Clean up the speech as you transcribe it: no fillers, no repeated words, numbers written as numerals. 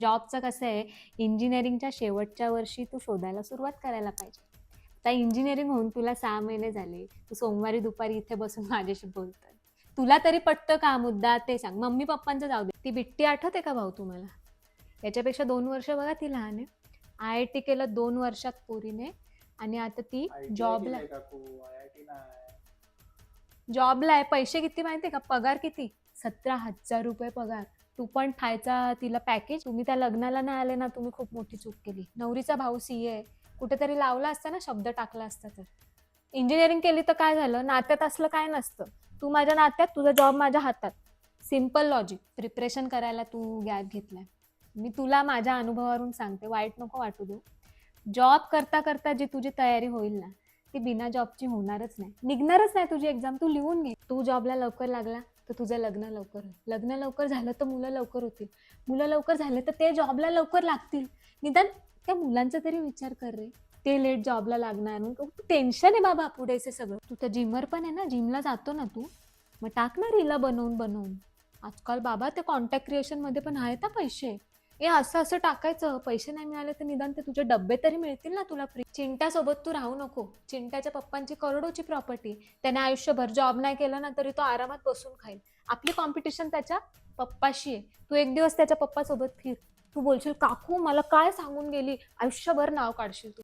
जॉबचं कसं आहे, इंजिनिअरिंगच्या शेवटच्या वर्षी तू शोधायला सुरुवात करायला पाहिजे. आता इंजिनिअरिंग होऊन तुला 6 महिने झाले, तू सोमवारी दुपारी इथे बसून माझ्याशी बोलतोय. तुला तरी पटतं का मुद्दा ते सांग. मम्मी पप्पांचं जाऊ दे, ती बिट्टी आठवते का भाऊ तुम्हाला? याच्यापेक्षा 2 वर्ष बघा ती लहान आहे. IIT केलं 2 वर्षात पोरीने आणि आता ती ITI जॉबला केलंय काकू, IIT नाही. जॉबला आहे. पैसे किती माहिती आहे का? पगार किती? 17,000 रुपये पगार. तू पण ठायचा तिला पॅकेज. तुम्ही त्या लग्नाला नाही आले ना, तुम्ही खूप मोठी चूक केली. नवरीचा भाऊ CA आहे. कुठेतरी लावला असता ना, शब्द टाकला असता तर. इंजिनिअरिंग केली तर काय झालं? नात्यात असलं काय नसतं. तू माझ्या नात्यात, तुझा जॉब माझ्या हातात. Simple logic. प्रिपरेशन करायला तू गॅप घेतलाय. मी तुला माझ्या अनुभवावरून सांगते, वाईट नको वाटू देऊ. जॉब करता करता जी तुझी तयारी होईल ना, ती बिना जॉबची होणारच नाही. निघणारच नाही तुझी एक्झाम. तू लिहून घे. तू जॉबला लवकर लागला तर तुझं लग्न लवकर होईल. लग्न लवकर झालं तर मुलं लवकर होतील. मुलं लवकर झाले तर ते जॉबला लवकर लागतील. निदान त्या मुलांचा तरी विचार कर रे. ते लेट जॉबला लागणार. टेन्शन आहे बाबा पुढेचे सगळं. तू तर जिमर पण आहे ना, जिमला जातो ना तू, मग टाक ना रीला बनवून बनवून. आजकाल बाबा ते कॉन्टॅक्ट क्रिएशन मध्ये पण आहेत ना पैसे. ए असं असं टाकायचं. पैसे नाही मिळाले तर निदान ते तुझे डब्बे तरी मिळतील ना तुला फ्री. चिंट्यासोबत तू राहू नको. चिंट्याच्या पप्पांची करोडोची प्रॉपर्टी. त्याने आयुष्यभर जॉब नाही केला ना तरी तो आरामात बसून खाईल. आपली कॉम्पिटिशन त्याच्या पप्पाशी आहे. तू एक दिवस त्याच्या पप्पासोबत फिर. तू बोलशील काकू मला काय सांगून गेली, आयुष्यभर नाव काढशील तू.